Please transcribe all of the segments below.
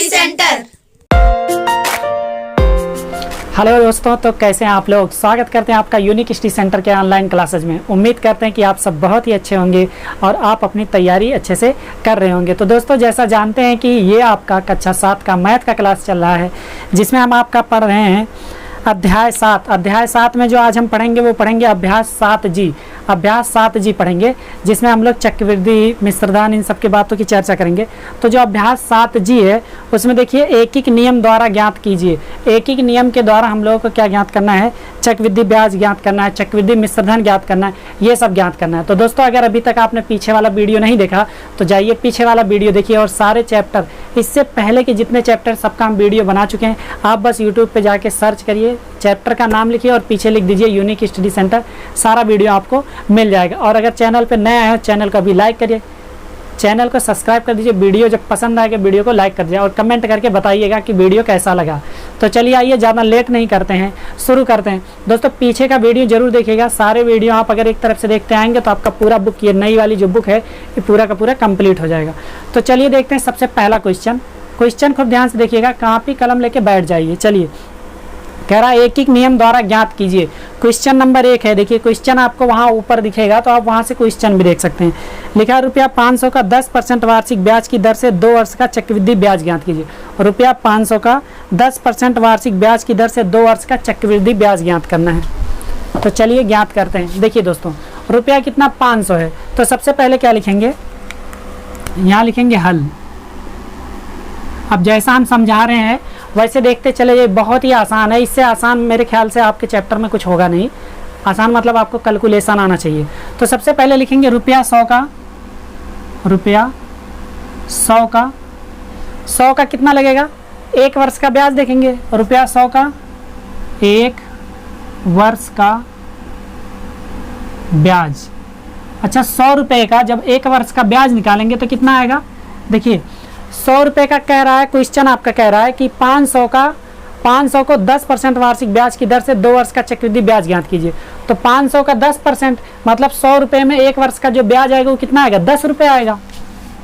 Study centre. Hello दोस्तों, तो कैसे हैं आप लोग। स्वागत करते हैं आपका यूनिक स्टडी सेंटर के ऑनलाइन क्लासेज में। उम्मीद करते हैं कि आप सब बहुत ही अच्छे होंगे और आप अपनी तैयारी अच्छे से कर रहे होंगे। तो दोस्तों, जैसा जानते हैं कि ये आपका कक्षा 7 का मैथ का क्लास चल रहा है, जिसमें हम आपका पढ़ रहे हैं अध्याय 7। अध्याय 7 में जो आज हम पढ़ेंगे वो पढ़ेंगे अभ्यास 7G। अभ्यास 7G पढ़ेंगे, जिसमें हम लोग चक्रवृद्धि, मिश्रधन, इन सब की बातों की चर्चा करेंगे। तो जो अभ्यास 7G है उसमें देखिए एक एक नियम द्वारा ज्ञात कीजिए। एक एक नियम के द्वारा हम लोगों को क्या ज्ञात करना है, चक्रवृद्धि ब्याज ज्ञात करना है, चक्रवृद्धि मिश्रधन ज्ञात करना है, ये सब ज्ञात करना है। तो दोस्तों, अगर अभी तक आपने पीछे वाला वीडियो नहीं देखा तो जाइए पीछे वाला वीडियो देखिए, और सारे चैप्टर, इससे पहले के जितने चैप्टर सबका हम वीडियो बना चुके हैं। आप बस यूट्यूब पे जाके सर्च करिए, चैप्टर का नाम लिखिए और पीछे लिख दीजिए यूनिक स्टडी सेंटर, सारा वीडियो आपको मिल जाएगा। और अगर चैनल पे नए आए हो, चैनल को भी लाइक करिए, चैनल को सब्सक्राइब कर दीजिए। वीडियो जब पसंद आएगा वीडियो को लाइक कर दीजिए और कमेंट करके बताइएगा कि वीडियो कैसा लगा। तो चलिए आइए, ज़्यादा लेट नहीं करते हैं, शुरू करते हैं। दोस्तों, पीछे का वीडियो जरूर देखिएगा। सारे वीडियो आप अगर एक तरफ से देखते आएंगे तो आपका पूरा बुक, ये नई वाली जो बुक है, ये पूरा का पूरा कंप्लीट हो जाएगा। तो चलिए देखते हैं सबसे पहला क्वेश्चन खूब ध्यान से देखिएगा, कॉपी कलम लेके बैठ जाइए। चलिए, कह रहा है एक एक नियम द्वारा ज्ञात कीजिए। क्वेश्चन नंबर 1 है। देखिए क्वेश्चन आपको वहाँ ऊपर दिखेगा, तो आप वहाँ से क्वेश्चन भी देख सकते हैं। लिखा है रुपया 500 का 10% वार्षिक ब्याज की दर से 2 वर्ष का चक्रवृद्धि ब्याज ज्ञात कीजिए। रुपया 500 का 10% वार्षिक ब्याज की दर से 2 वर्ष का चक्रवृद्धि ब्याज ज्ञात करना है। तो चलिए ज्ञात करते हैं। देखिए दोस्तों, रुपया कितना 500 है, तो सबसे पहले क्या लिखेंगे, यहाँ लिखेंगे हल। अब जैसा हम समझा रहे हैं वैसे देखते चले जाइए, बहुत ही आसान है। इससे आसान मेरे ख्याल से आपके चैप्टर में कुछ होगा नहीं। आसान मतलब आपको कैलकुलेशन आना चाहिए। तो सबसे पहले लिखेंगे रुपया 100 का, रुपया 100 का कितना लगेगा, 1 वर्ष का ब्याज देखेंगे। रुपया 100 का 1 वर्ष का ब्याज। अच्छा, 100 रुपये का जब 1 वर्ष का ब्याज निकालेंगे तो कितना आएगा। देखिए 100 रुपये का कह रहा है क्वेश्चन, आपका कह रहा है कि 500 को 10% वार्षिक ब्याज की दर से 2 वर्ष का चक्रवृद्धि ब्याज ज्ञात कीजिए। तो 500 का 10% मतलब 100 रुपये में 1 वर्ष का जो ब्याज आएगा वो कितना आएगा, 10 रुपये आएगा।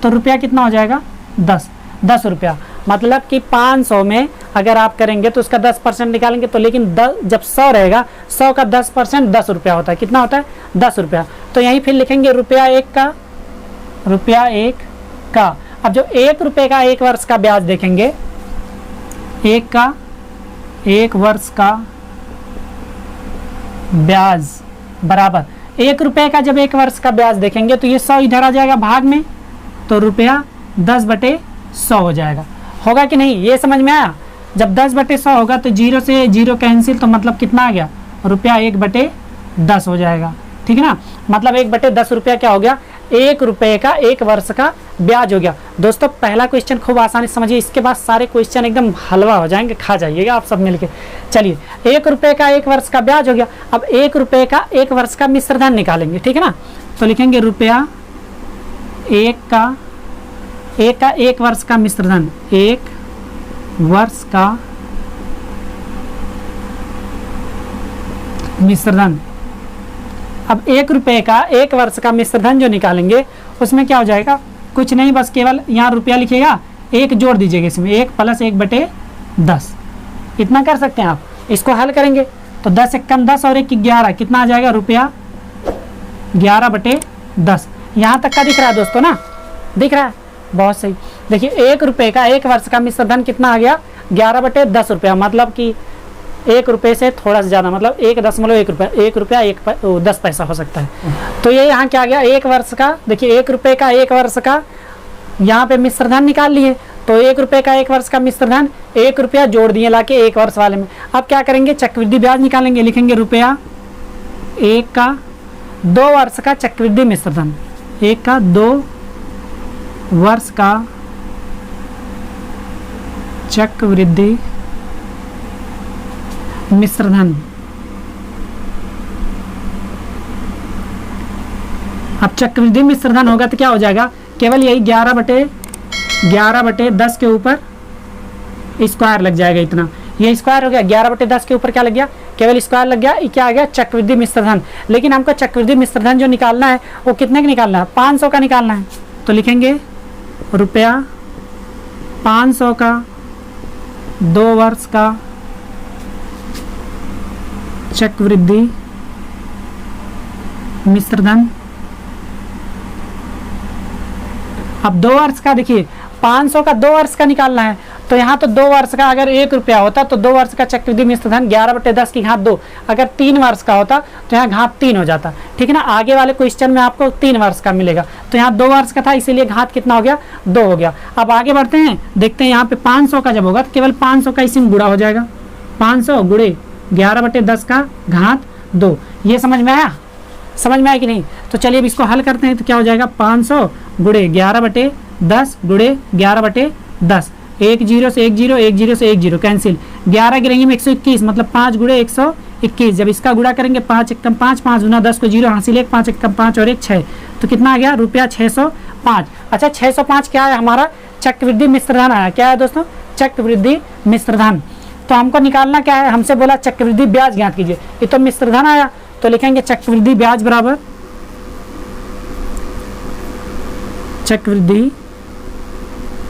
तो रुपया कितना हो जाएगा, 10 रुपया। मतलब कि 500 में अगर आप करेंगे तो उसका 10% निकालेंगे, तो लेकिन जब 100 रहेगा, 100 का 10% 10 रुपया होता है। कितना होता है, 10 रुपया। तो यहीं फिर लिखेंगे रुपया 1 का। अब जो 1 रुपये का 1 वर्ष का ब्याज देखेंगे, 1 वर्ष का ब्याज बराबर 1 रुपये का जब 1 वर्ष का ब्याज देखेंगे तो ये 100 इधर आ जाएगा भाग में, तो रुपया 10/100 हो जाएगा। होगा कि नहीं, ये समझ में आया। जब 10/100 होगा तो 0 से 0 कैंसिल, तो मतलब कितना आ गया, रुपया 1/10 हो जाएगा। ठीक है ना, मतलब 1/10 रुपया क्या हो गया, 1 रुपये का 1 वर्ष का ब्याज हो गया। दोस्तों, पहला क्वेश्चन खूब आसानी से समझिए, इसके बाद सारे क्वेश्चन एकदम हलवा हो जाएंगे, खा जाइएगा आप सब मिलके। चलिए, 1 रुपये का 1 वर्ष का ब्याज हो गया। अब 1 रुपये का 1 वर्ष का मिश्रधन निकालेंगे। ठीक है ना, तो लिखेंगे रुपया 1 का 1 वर्ष का मिश्रधन, 1 वर्ष का मिश्रधन। अब 1 रुपये का 1 वर्ष का मिश्रधन जो निकालेंगे उसमें क्या हो जाएगा, कुछ नहीं, बस केवल यहाँ रुपया लिखिएगा, 1 जोड़ दीजिएगा इसमें, 1 + 1/10। इतना कर सकते हैं आप। इसको हल करेंगे तो 10 × 10 और 1 = 11, कितना आ जाएगा, रुपया 11/10। यहाँ तक का दिख रहा है दोस्तों ना, दिख रहा है, बहुत सही। देखिए 1 रुपये का 1 वर्ष का मिश्रधन कितना आ गया, 11/10 रुपया। मतलब कि 1 रुपये से थोड़ा सा ज़्यादा, मतलब 1.1 रुपया, 1 रुपया 10 पैसा हो सकता है। तो ये यहाँ क्या आ गया, 1 वर्ष का। देखिए 1 रुपये का 1 वर्ष का यहाँ पे मिश्रधन निकाल लिए, तो 1 रुपये का 1 वर्ष का मिश्रधन, 1 रुपया जोड़ दिए लाके 1 वर्ष वाले में। अब क्या करेंगे, चक्रवृद्धि ब्याज निकालेंगे। लिखेंगे रुपया 1 का 2 वर्ष का चक्रवृद्धि मिश्रधन, 1 का 2 वर्ष का चक्रवृद्धि मिश्रधन। अब चक्रवृद्धि मिश्रधन होगा तो क्या हो जाएगा, केवल यही 11/10 के ऊपर स्क्वायर लग जाएगा। इतना ये स्क्वायर हो गया, 11/10 के ऊपर क्या लग गया, केवल स्क्वायर लग गया। क्या आ गया, चक्रवृद्धि मिश्रधन। लेकिन हमको चक्रवृद्धि मिश्रधन जो निकालना है वो कितने का निकालना है, 500 का निकालना है। तो लिखेंगे रुपया 500 का 2 वर्ष का चक्रवृद्धि मिश्रधन। अब 2 वर्ष का देखिए 500 का 2 वर्ष का निकालना है, तो यहाँ तो 2 वर्ष का अगर 1 रुपया होता तो 2 वर्ष का चक्रवृद्धि मिश्रधन 11/10 की घात 2। अगर 3 वर्ष का होता तो यहाँ घात 3 हो जाता, ठीक है ना। आगे वाले क्वेश्चन में आपको 3 वर्ष का मिलेगा, तो यहाँ 2 वर्ष का था इसीलिए घात कितना हो गया, 2 हो गया। अब आगे बढ़ते हैं, देखते हैं यहाँ पे 500 का जब होगा तो केवल 500 का इसी में गुणा हो जाएगा। 500 गुणे 11/10 का घात 2। ये समझ में आया, समझ में आया कि नहीं। तो चलिए अब इसको हल करते हैं, तो क्या हो जाएगा 500 गुणे 11/10 गुणे 11/10। 1 0 से 1 0, 1 0 से 1 0 कैंसिल, 11 गिरेंगे में 121, मतलब 5 गुणे 121। जब इसका गुणा करेंगे 5 एकम 5, 5 गुना 10 को 0 हासिल 1, 5 एकम 5 और 1 6, तो कितना आ गया रुपया 605। अच्छा 605 क्या है हमारा, चक्रवृद्धि मिश्रधन आया। क्या है दोस्तों, चक्रवृद्धि मिश्रधन। तो हमको निकालना क्या है, हमसे बोला चक्रवृद्धि ब्याज ज्ञात कीजिए, ये तो मिश्रधन आया, तो लिखेंगे चक्रवृद्धि ब्याज बराबर चक्रवृद्धि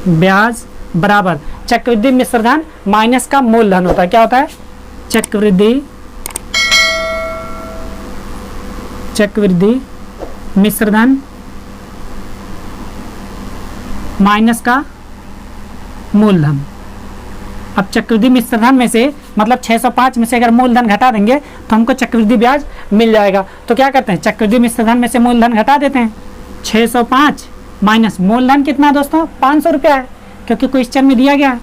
ब्याज बराबर चक्रवृद्धि मिश्रधन माइनस का मूलधन होता है। क्या होता है, चक्रवृद्धि मिश्रधन माइनस का मूलधन। अब चक्रवृद्धि मिश्रधन में से मतलब 605 में से अगर मूलधन घटा देंगे तो हमको चक्रवृद्धि ब्याज मिल जाएगा। तो क्या करते हैं, चक्रवृद्धि मिश्रधन में से मूलधन घटा देते हैं। 605 माइनस मूलधन कितना दोस्तों, 500 रुपया है, क्योंकि क्वेश्चन में दिया गया है।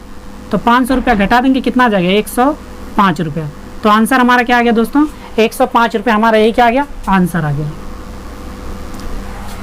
तो 500 रुपया घटा देंगे, कितना आ जाएगा 105 रुपया। तो आंसर हमारा क्या आ गया दोस्तों, 105 रुपया हमारा यही क्या आ गया, आंसर आ गया।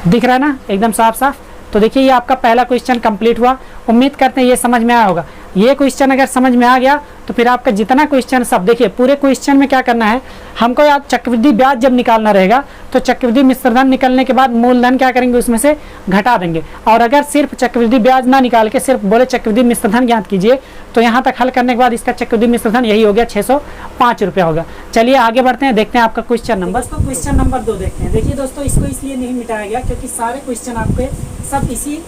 दिख रहा है ना एकदम साफ साफ। तो देखिए ये आपका पहला क्वेश्चन कंप्लीट हुआ। उम्मीद करते हैं ये समझ में आया होगा। ये क्वेश्चन अगर समझ में आ गया तो फिर आपका जितना क्वेश्चन सब देखिए, पूरे क्वेश्चन में क्या करना है हमको, याद चक्रवृद्धि ब्याज जब निकालना रहेगा तो चक्रवृद्धि मिश्रधन निकलने के बाद मूलधन क्या करेंगे, उसमें से घटा देंगे। और अगर सिर्फ चक्रवृद्धि ब्याज ना निकाल के सिर्फ बोले चक्रवृद्धि मिश्रधन ज्ञात कीजिए, तो यहाँ तक हल करने के बाद इसका चक्रवृद्धि मिश्रधन यही हो गया 605 रुपया होगा। चलिए आगे बढ़ते हैं, देखते हैं आपका क्वेश्चन नंबर। तो क्वेश्चन नंबर 2 देखते हैं। देखिए दोस्तों इसको इसलिए नहीं मिटाया गया क्योंकि सारे क्वेश्चन आपके सब इसी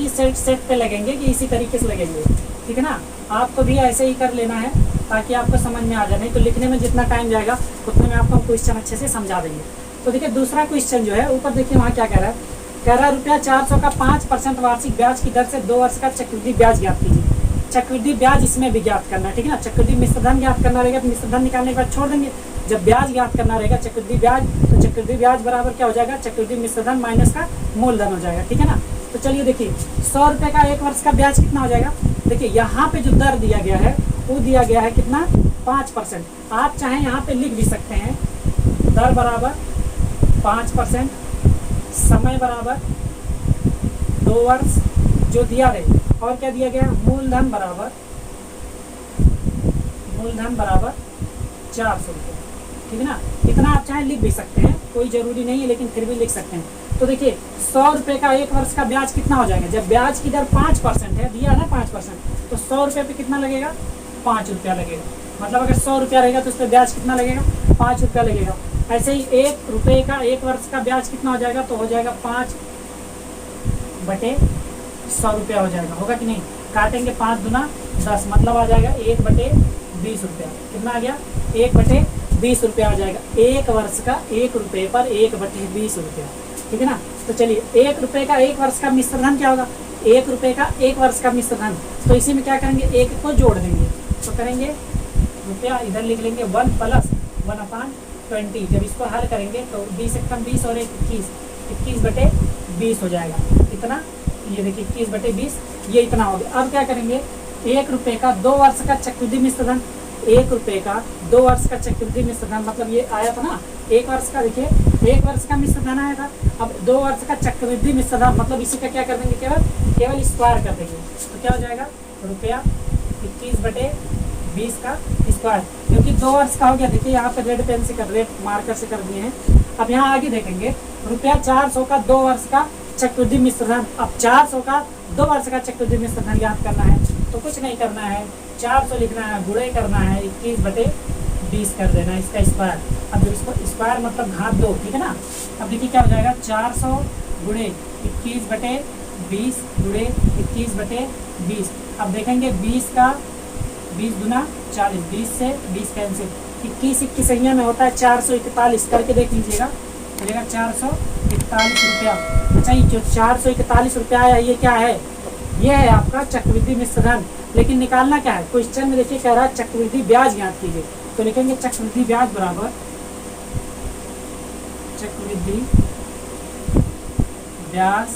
सेट पे लगेंगे कि इसी तरीके से लगेंगे, ठीक है ना। आपको भी ऐसे ही कर लेना है ताकि आपको समझ में आ जाए, नहीं तो लिखने में जितना टाइम जाएगा उतने में आपको क्वेश्चन अच्छे से समझा देंगे। तो देखिए दूसरा क्वेश्चन जो है ऊपर देखिए वहाँ क्या कह रहा है, कह रहा है रुपया 400 का 5% वार्षिक ब्याज की दर से 2 वर्ष का चक्रवृद्धि ब्याज ज्ञात कीजिए। चक्रवृद्धि ब्याज इसमें भी ज्ञात करना है, ठीक है ना। चक्रवृद्धि मिश्रधन ज्ञात करना रहेगा तो मिश्रधन निकालने के बाद छोड़ देंगे। जब ब्याज ज्ञात करना रहेगा चक्रवृद्धि ब्याज, तो चक्रवृद्धि ब्याज बराबर क्या हो जाएगा, चक्रवृद्धि मिश्रधन माइनस का मूलधन हो जाएगा, ठीक है ना। तो चलिए देखिए 100 रुपये का 1 वर्ष का ब्याज कितना हो जाएगा। देखिए यहाँ पे जो दर दिया गया है वो दिया गया है कितना, 5%। आप चाहें यहाँ पे लिख भी सकते हैं दर बराबर 5%, समय बराबर 2 वर्ष जो दिया रहे, और क्या दिया गया, मूलधन बराबर 400 रुपये, ठीक है ना। इतना आप चाहे लिख भी सकते हैं, कोई जरूरी नहीं है लेकिन फिर भी लिख सकते हैं। तो देखिए 100 रुपये का 1 वर्ष का ब्याज कितना हो जाएगा, जब ब्याज की दर 5% है, दिया ना 5%, तो 100 रुपये पे कितना लगेगा, 5 रुपया लगेगा। मतलब अगर 100 रुपया रहेगा तो उस पर ब्याज कितना लगेगा, 5 रुपया लगेगा। ऐसे ही 1 रुपये का 1 वर्ष का ब्याज कितना हो जाएगा, तो हो जाएगा 5/100 रुपया हो जाएगा, होगा कि नहीं। काटेंगे 5 दूना 10, मतलब आ जाएगा 1/20 रुपया। कितना आ गया, 1/20 रुपया आ जाएगा। 1 वर्ष का 1 रुपये पर 1/20 रुपया, ठीक है ना। तो चलिए 1 रुपये का 1 वर्ष का मिश्रधन क्या होगा, 1 रुपये का 1 वर्ष का मिश्रधन। तो इसी में क्या करेंगे, 1 को जोड़ देंगे, तो करेंगे रुपया, इधर लिख लेंगे 1 + 1/20। जब इसको हल करेंगे तो 20 एकम 20 और 1 21, 21/20 हो जाएगा। इतना, ये देखिए 21/20, ये इतना हो गया। अब क्या करेंगे, 1 रुपये का 2 वर्ष का चक्रवृद्धि मिश्रधन, 1 रुपये का 2 वर्ष का चक्रवृद्धि मिश्रधन, मतलब ये आया था ना 1 वर्ष का, देखिए 1 वर्ष का मिश्रधन आया था। अब 2 वर्ष का चक्रवृद्धि मिश्रधन, मतलब इसी का क्या कर देंगे, केवल स्क्वायर कर देंगे। तो क्या हो जाएगा, रुपया 21/20 का स्क्वायर, क्योंकि 2 वर्ष का हो गया। देखिए यहाँ पे रेड पेन से रेड मार्कर से कर दिए हैं। अब यहाँ आगे देखेंगे रुपया 400 का 2 वर्ष का चक्रवृद्धि मिश्रधन। अब 400 का 2 वर्ष का चक्रवृद्धि मिश्रधन याद करना है, तो कुछ नहीं करना है, 400 लिखना है, गुणे करना है, 21/20 कर देना है इसका स्क्वायर। अब जब इसको स्क्वायर मतलब घात 2, ठीक है ना। अब देखिए क्या हो जाएगा, 400 गुणे 21/20 20 गुणे 21/20। अब देखेंगे 20 का 20 गुना 40, 20 से 20 कैंसिल, 21 21 में होता है 441, करके देख लीजिएगा, मिलेगा 441 रुपया। अच्छा, ये जो 441 रुपया है ये क्या है? ये है आपका चक्रवृद्धि मिश्र धन। लेकिन निकालना क्या है? क्वेश्चन में देखिए कह रहा है चक्रवृद्धि ब्याज ज्ञात कीजिए, तो लिखेंगे चक्रवृद्धि ब्याज बराबर चक्रवृद्धि ब्याज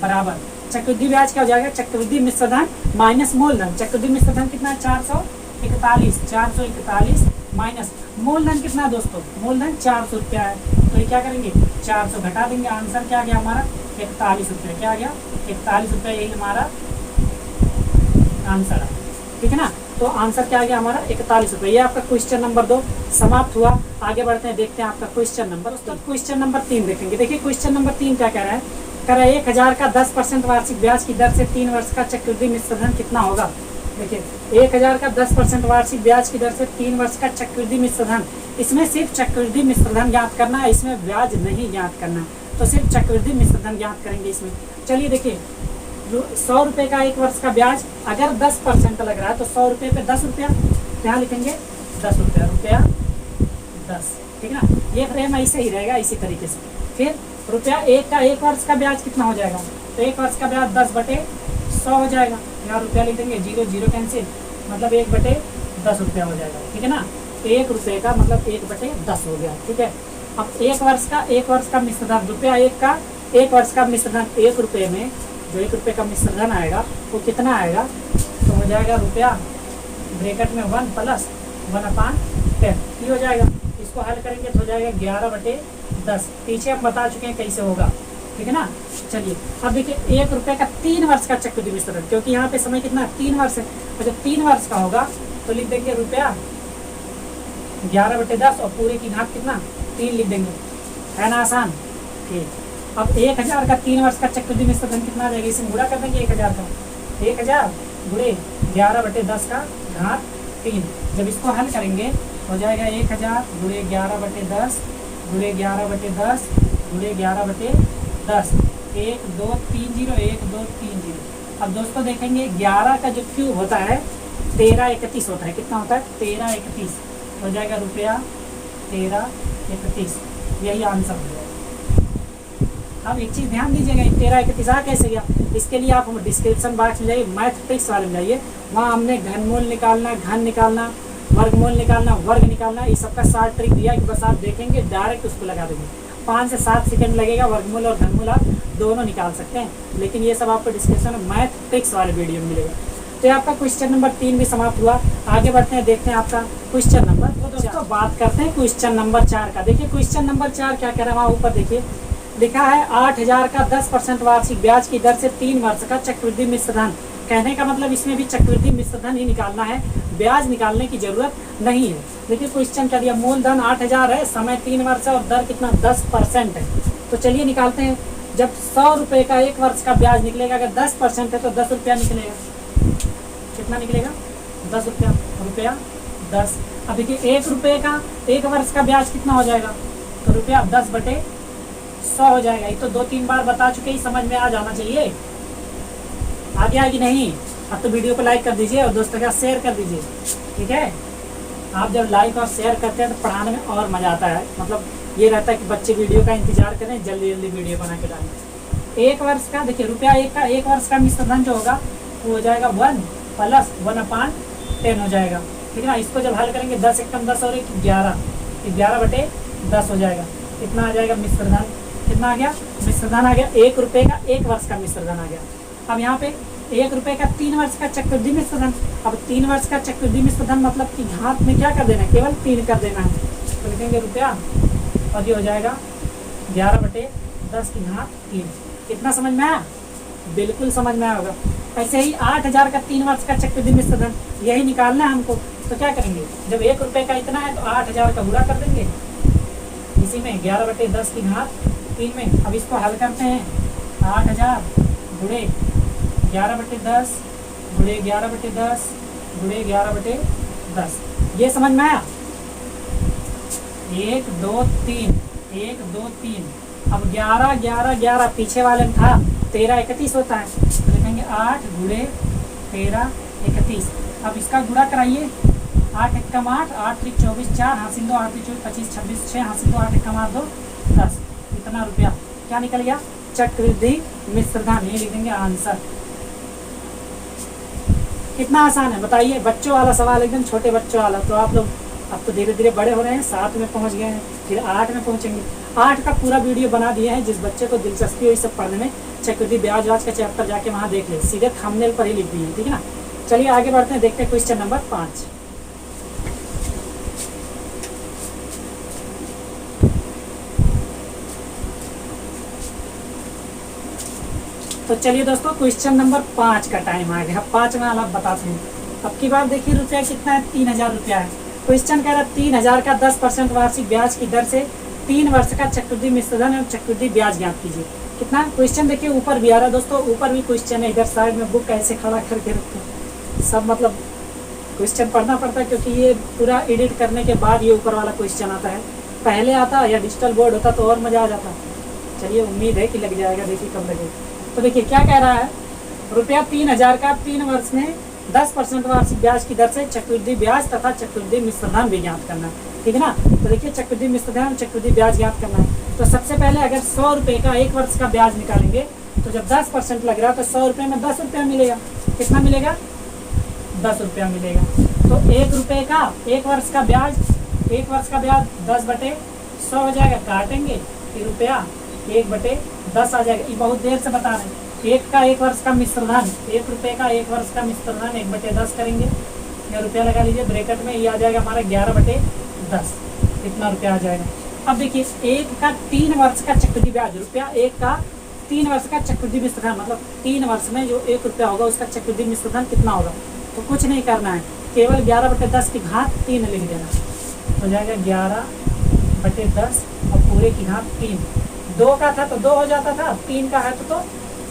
बराबर चक्रवृद्धि ब्याज क्या हो जाएगा? चक्रवृद्धि मिश्र धन माइनस मूलधन। चक्रवृद्धि मिश्र धन कितना है? 441 माइनस मूलधन कितना है दोस्तों? मूलधन 400 रुपया है, तो ये क्या करेंगे? 400 घटा देंगे। आंसर क्या गया हमारा? 41 रुपया। क्या गया? 41 रुपया, यही हमारा आंसर है, ठीक है ना। तो आंसर क्या गया हमारा? 41 रुपये। ये आपका क्वेश्चन नंबर 2 समाप्त हुआ। आगे बढ़ते हैं, देखते हैं आपका क्वेश्चन नंबर। दोस्तों क्वेश्चन नंबर 3 देखेंगे। देखिए क्वेश्चन नंबर 3 क्या कह रहा है? कह रहा है 1000 का 10% वार्षिक ब्याज की दर से 3 वर्ष का चक्रवृद्धि मिश्र धन कितना होगा? देखिए 1000 का 10% वार्षिक ब्याज की दर से 3 वर्ष का चक्रवृद्धि मिश्र धन, इसमें सिर्फ चक्रवृद्धि मिश्र धन ज्ञात करना है, इसमें ब्याज नहीं ज्ञात करना, तो सिर्फ चक्रवृद्धि मिश्र धन ज्ञात करेंगे इसमें। चलिए देखिए 100 रुपये का 1 वर्ष का ब्याज अगर 10% लग रहा है तो 100 रुपये पे 10 रुपया, यहाँ लिखेंगे 10 रुपया, रुपया 10, ठीक है ना। ये फ्रेम ऐसे ही रहेगा इसी तरीके से। फिर रुपया 1 का 1 वर्ष का ब्याज कितना हो जाएगा? तो 1 वर्ष का ब्याज 10/100 हो जाएगा, यहाँ रुपया लिख देंगे, 0 0 कैंसिल, मतलब 1/10 रुपया हो जाएगा, ठीक है ना। तो 1 रुपये का मतलब 1/10 हो गया, ठीक है। अब 1 वर्ष का मिश्र धन, रुपया 1 का 1 वर्ष का मिश्र धन 1 रुपये में जो 1 रुपये का मिश्र धन आएगा वो कितना आएगा? तो हो जाएगा रुपया ब्रैकेट में 1 + 1/10, ये हो जाएगा। इसको हल करेंगे तो हो जाएगा 11/10। पीछे हम बता चुके हैं कैसे होगा, ठीक है ना। चलिए अब देखिए 1 रुपये का 3 वर्ष का चक्रवृद्धि मिश्र धन, क्योंकि यहाँ पे समय कितना 3 वर्ष है, तो जब 3 वर्ष का होगा तो लिख देंगे रुपया 11/10 और पूरे की घात कितना 3 लिख देंगे, है ना आसान। ठीक, अब 1000 का 3 वर्ष का चक्रवृद्धि मिश्र धन कितना आ जाएगा? इसे गुणा कर देंगे 1000 का, 1000 गुणे 11/10 का घात 3। जब इसको हल करेंगे हो जाएगा 1000 गुणे 11/10 गुणे 11/10 गुणे 11/10, 1 2 3 0 1 2 3 0। अब दोस्तों देखेंगे 11 का जो क्यूब होता है 1331 होता है, कितना होता है? 1331 हो जाएगा रुपया 1331, यही आंसर हो जाएगा। अब एक चीज़ ध्यान दीजिएगा, 1331 आ कैसे गया? इसके लिए आप डिस्क्रिप्शन बॉक्स में जाइए, मैथ ट्रिक्स वाले में जाइए, वहाँ हमने घनमूल निकालना, घन निकालना, वर्गमूल निकालना, वर्ग निकालना, इस सबका शार्ट ट्रिक दिया कि बस आप देखेंगे डायरेक्ट उसको लगा देंगे। 5 से 7 सेकंड लगेगा, वर्गमूल और घनमूल आप दोनों निकाल सकते हैं, लेकिन ये सब आपको डिस्क्रिप्शन में मैथ ट्रिक्स वाले वीडियो में मिलेगा। तो ये आपका क्वेश्चन नंबर 3 भी समाप्त हुआ। आगे बढ़ते हैं, देखते हैं आपका क्वेश्चन नंबर। तो दोस्तों बात करते हैं क्वेश्चन नंबर 4 का। देखिए क्वेश्चन नंबर 4 क्या कह रहा है, वहाँ ऊपर देखिए लिखा है 8000 का 10% वार्षिक ब्याज की दर से 3 वर्ष का चक्रवृद्धि मिश्र धन। कहने का मतलब इसमें भी चक्रवृद्धि मिश्र धन ही निकालना है, ब्याज निकालने की जरूरत नहीं है। देखिए क्वेश्चन क्या दिया, मूलधन 8000 है, समय 3 वर्ष है और दर कितना 10% है। तो चलिए निकालते हैं। जब 100 रुपये का 1 वर्ष का ब्याज निकलेगा, अगर 10% है तो 10 रुपया निकलेगा, कितना निकलेगा? 10 रुपया, रुपया 10। अब देखिए 1 रुपये का 1 वर्ष का ब्याज कितना हो जाएगा? तो रुपया 10/100 हो जाएगा। ये तो 2-3 बार बता चुके ही, समझ में आ जाना चाहिए। आगे आगे नहीं। अब तो वीडियो को लाइक कर दीजिए और दोस्तों के साथ शेयर कर दीजिए, ठीक है। आप जब लाइक और शेयर करते हैं तो पढ़ाने में और मज़ा आता है, मतलब ये रहता है कि बच्चे वीडियो का इंतजार करें, जल्दी जल्दी वीडियो बना के डालें। 1 वर्ष का देखिए रुपया 1 का 1 वर्ष का मिश्र धन जो होगा वो हो जाएगा 1 + 1/10 हो जाएगा, ठीक है ना। इसको जब हल करेंगे 10 × 10 और 1 11, 11/10 हो जाएगा। कितना आ जाएगा मिश्र धन? कितना आ गया? मिश्र धन आ गया 1 रुपये का 1 वर्ष का मिश्र धन आ गया। अब यहाँ पे 1 रुपये का 3 वर्ष का चक्रवृद्धि मिश्र धन। अब 3 वर्ष का चक्रवृद्धि मिश्र धन मतलब कि घात में क्या कर देना है? केवल 3 कर देना है। तो लिखेंगे रुपया और ये हो जाएगा 11/10 की घात 3। कितना समझ में आया? बिल्कुल समझ में आया होगा। ऐसे ही 8000 का 3 वर्ष का चक्रवृद्धि मिश्र धन यही निकालना है हमको। तो क्या करेंगे, जब 1 रुपये का इतना है तो 8000 का गुणा कर देंगे इसी में 11/10 की घात 3 में। अब इसको हल करते हैं, 8000 गुणे 11/10 गुणे 11/10 गुणे 11/10, ये समझ में आया? 1 2 3 1 2 3। अब 11 11 11 पीछे वाले में था 13 31 होता है, तो लिखेंगे 8 गुणे 13 31। अब इसका गुणा कराइए, 8 एकम 8, 8 त्रिक 24, 4 हासिल 2, 8 त्रिक 24 25 26, 6 हासिल 2, 8 एकम 8 2 10। इतना रुपया क्या निकल गया? चक्रवृद्धि मिश्रधन। ये लिखेंगे आंसर। कितना आसान है बताइए, बच्चों वाला सवाल, एकदम छोटे बच्चों वाला। तो आप लोग अब तो धीरे धीरे बड़े हो रहे हैं, 7 में पहुंच गए हैं, फिर 8 में पहुंचेंगे। 8 का पूरा वीडियो बना दिया है, जिस बच्चे को दिलचस्पी हो इस सब पढ़ने में, चक्रवृद्धि ब्याज का चैप्टर जाके वहाँ देख ले, सीधे थंबनेल पर ही लिख दिए, ठीक है ना। चलिए आगे बढ़ते हैं, देखते हैं क्वेश्चन नंबर 5। तो चलिए दोस्तों, क्वेश्चन नंबर 5 का टाइम आ गया। 5 में आप बताते हैं। अब की बार देखिए रुपया कितना है, 3000 रुपया है। क्वेश्चन कह रहा है 3000 का 10% वार्षिक ब्याज की दर से 3 वर्ष का चक्रवृद्धि मिश्रधन एवं चक्रवृद्धि ब्याज ज्ञात कीजिए। कितना क्वेश्चन देखिए ऊपर भी आ रहा है दोस्तों, ऊपर भी क्वेश्चन है। इधर साइड में बुक ऐसे खड़ा करके रखते सब, मतलब क्वेश्चन पढ़ना पड़ता है, क्योंकि ये पूरा एडिट करने के बाद ये ऊपर वाला क्वेश्चन आता है। पहले आता या डिजिटल बोर्ड होता तो और मज़ा आ जाता। चलिए उम्मीद है कि लग जाएगा, देखिए कब लगेगा। तो देखिए क्या कह रहा है, रुपया 3000 का 3 वर्ष में 10% वार्षिक ब्याज की दर से चक्रवृद्धि ब्याज तथा चक्रवृद्धि मिश्रधन भी ज्ञात करना है, ठीक है ना। तो देखिए चक्रवृद्धि मिश्रधन चक्रवृद्धि ब्याज ज्ञात करना है। तो सबसे पहले अगर 100 रुपये का 1 वर्ष का ब्याज निकालेंगे, तो जब 10% लग रहा है तो 100 रुपये में 10 रुपया मिलेगा। कितना मिलेगा? 10 रुपया मिलेगा। तो 1 रुपये का 1 वर्ष का ब्याज, 1 वर्ष का ब्याज 10/100 हो जाएगा, काटेंगे फिर रुपया 1/10 आ जाएगा। ये बहुत देर से बता रहे हैं। 1 का 1 वर्ष का मिश्रधन, 1 रुपये का 1 वर्ष का मिश्रधन 1/10 करेंगे, या रुपया लगा लीजिए ब्रैकेट में, ये आ जाएगा हमारा 11/10। इतना रुपया आ जाएगा। अब देखिए 1 का 3 वर्ष का चक्रवृद्धि ब्याज, रुपया 1 का 3 वर्ष का चक्रवृद्धि मिश्रधन, मतलब 3 वर्ष में जो 1 रुपया होगा उसका चक्रवृद्धि मिश्रधन कितना होगा। तो कुछ नहीं करना है, केवल 11/10 की घात 3 लिख देना, हो जाएगा 11/10 और पूरे की घात 3। 2 का था तो 2 हो जाता था, 3 का है तो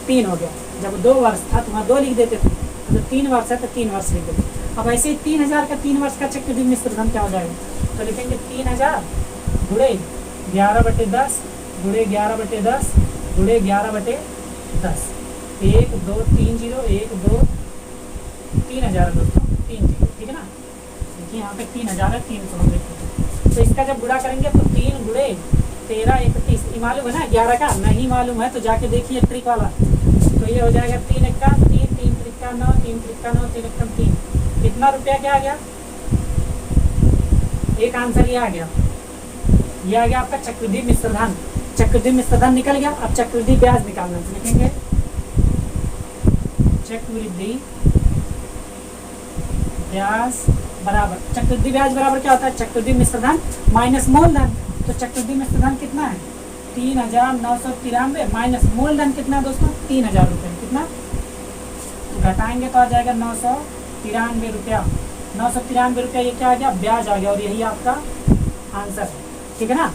3 हो गया। जब 2 वर्ष था तो वहाँ 2 लिख देते थे, तो जब 3 वर्ष है तो 3 वर्ष लिख देते। अब ऐसे ही 3000 का 3 वर्ष का चक्रवृद्धि मिश्रधन क्या हो जाएगा, तो लिखेंगे 3000 गुणे 11/10 गुणे 11/10 गुणे 11/10। 1 2 3 0 1 2 3000 दोस्तों, 3 0, ठीक है ना। देखिए यहाँ पे 3000 है, 300 देखिए। तो इसका जब गुणा करेंगे तो 3 गुणे 13 31, ये मालूम है ना। 11 का नहीं मालूम है तो जाके देखिए ट्रिक वाला। तो ये हो जाएगा 3 1 का 3, 3 3 का 9, 3 3 का 9, 3 1 का 3। कितना रुपया क्या आ गया? एक आंसर ये आ गया। ये आ गया आपका चक्रवृद्धि मिश्रधन। चक्रवृद्धि मिश्रधन निकल गया। अब चक्रवृद्धि ब्याज निकालना है, लिखेंगे चक्रवृद्धि ब्याज बराबर, चक्रवृद्धि ब्याज बराबर क्या होता है? चक्रवृद्धि मिश्रधन माइनस मूलधन। तो चक्रवृद्धि मिश्रधन कितना है? 3993 माइनस मूलधन कितना दोस्तों? 3000 रुपये। कितना घटाएंगे तो आ जाएगा 993 रुपया। 993 रुपया ये क्या आ गया? ब्याज आ गया, और यही आपका आंसर है, ठीक है ना।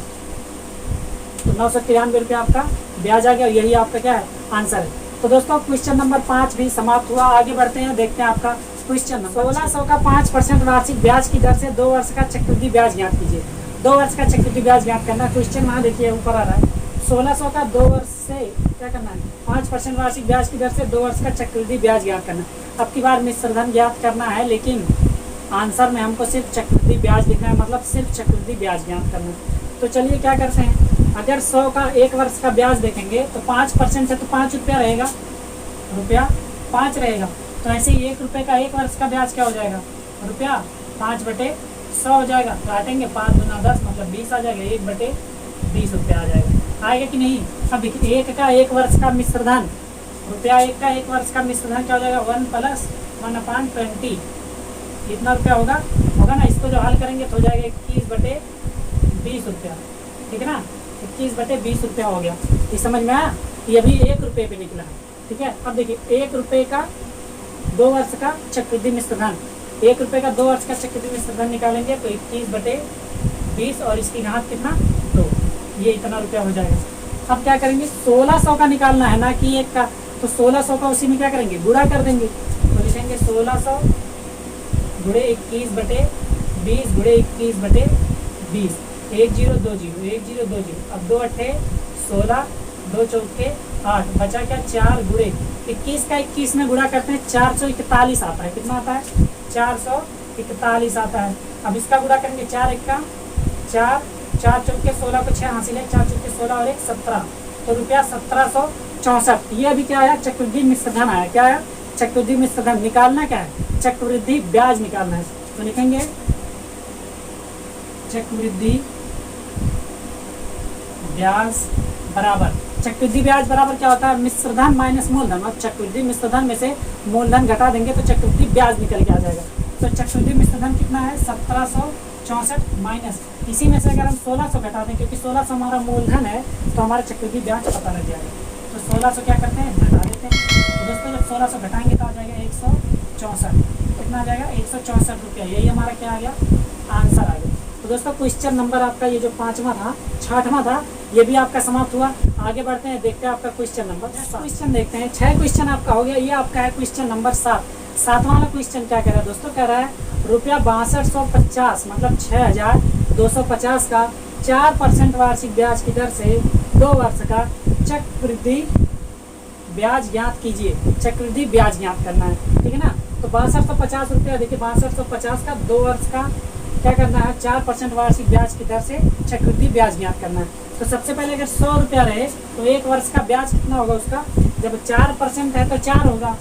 तो 993 रुपया आपका ब्याज आ गया, और यही आपका क्या है? आंसर है। तो दोस्तों क्वेश्चन नंबर 5 भी समाप्त हुआ। आगे बढ़ते हैं, देखते हैं आपका क्वेश्चन नंबर 1600 का 5% वार्षिक ब्याज की दर से 2 वर्ष का चक्रवृद्धि ब्याज ज्ञात कीजिए। 2 वर्ष का चक्रवृद्धि ब्याज ज्ञात करना। क्वेश्चन वहाँ देखिए ऊपर आ रहा है। 1600 का 2 वर्ष से क्या करना है? 5% वार्षिक ब्याज की दर से 2 वर्ष का चक्रवृद्धि ब्याज ज्ञात करना। अब की बार मिश्रधन ज्ञात करना है, लेकिन आंसर में हमको सिर्फ चक्रवृद्धि ब्याज लिखना है, मतलब सिर्फ चक्रवृद्धि ब्याज ज्ञात करना है। तो चलिए क्या करते हैं, अगर 100 का 1 वर्ष का ब्याज देखेंगे तो 5% है तो 5 रुपया रहेगा, रुपया 5 रहेगा। तो ऐसे ही 1 रुपये का 1 वर्ष का ब्याज क्या हो जाएगा? रुपया 5/100 हो जाएगा। काटेंगे 5 दूना 10 मतलब 20 आ जाएगा, 1/20 रुपया आ जाएगा। आएगा कि नहीं? अब देखिए 1 का 1 वर्ष का मिश्रधन, रुपया 1 का 1 वर्ष का मिश्रधन क्या हो जाएगा? 1 + 1/20। कितना रुपया होगा ना। इसको जो हल करेंगे तो हो जाएगा 21/20 रुपया, ठीक है ना। 21/20 रुपया हो गया। ये समझ में आया? ये अभी 1 रुपये पे निकला है, ठीक है। अब देखिए 1 रुपये का 2 वर्ष का चक्रवृद्धि मिश्रधन, 1 रुपये का 2 वर्ष का चक्रवृद्धि मिश्रधन निकालेंगे तो 21/20 और इसकी घात कितना? 2, ये इतना रुपया हो जाएगा। अब क्या करेंगे? 1600 का निकालना है ना कि 1 का, तो 1600 का उसी में क्या करेंगे? गुणा कर देंगे। तो लिखेंगे 1600 गुणे 21/20 गुणे 21/20, 1 0 2 0 1 0 2 0। अब 2 8 16, 2 चौके 8, बचा क्या 4 गुणे 21 का 21 में गुणा करते हैं 441 आता है। कितना आता है 441 आता है। अब इसका गुणा करेंगे 4 1 4, 4 चौके 16 को 6 हासिल है, 4 चौके 16 और 1 17, तो रुपया 1764। ये अभी क्या आया चक्रवृद्धि मिश्रधन आया। क्या आया चक्रवृद्धि मिश्रधन। निकालना क्या है चक्रवृद्धि ब्याज निकालना है। तो लिखेंगे चक्रवृद्धि ब्याज बराबर, चक्रवृद्धि ब्याज बराबर क्या होता है मिश्रधन माइनस मूलधन। अब चक्रवृद्धि मिश्रधन में से मूलधन घटा देंगे तो चक्रवृद्धि ब्याज निकल के आ जाएगा। तो चक्रवृद्धि मिश्रधन कितना है 1764 माइनस, इसी में से अगर हम 1600 घटा दें क्योंकि 1600 हमारा मूलधन है तो हमारा चक्रवृद्धि ब्याज पता लग जाएगा। तो 1600 क्या करते हैं घटा देते हैं। तो दोस्तों जब 1600 घटाएंगे तो आ जाएगा 164, कितना आ जाएगा 164 रुपया। यही हमारा क्या आ गया आंसर आ गया। तो दोस्तों क्वेश्चन नंबर आपका ये जो 5वां था 6वां था ये भी आपका समाप्त हुआ। आगे बढ़ते हैं देखते हैं आपका क्वेश्चन नंबर 7। क्वेश्चन देखते हैं 6 क्वेश्चन आपका हो गया। ये आपका है क्वेश्चन नंबर 7। 7वां वाला क्वेश्चन क्या कह रहा है दोस्तों, कह रहा है रुपया 6250 मतलब 6250 का 4% वार्षिक ब्याज की दर से 2 वर्ष का चक्रवृद्धि ब्याज ज्ञात कीजिए। चक्रवृद्धि ब्याज ज्ञात करना है, ठीक है ना। तो 6250 रुपया, देखिए 6250 का 2 वर्ष का क्या करना है 4% वार्षिक ब्याज की दर से चक्रवृद्धि ब्याज ज्ञात करना है। तो सबसे पहले अगर 100 रुपया रहे तो 1 वर्ष का ब्याज कितना होगा उसका, जब 4% है तो 4 होगा,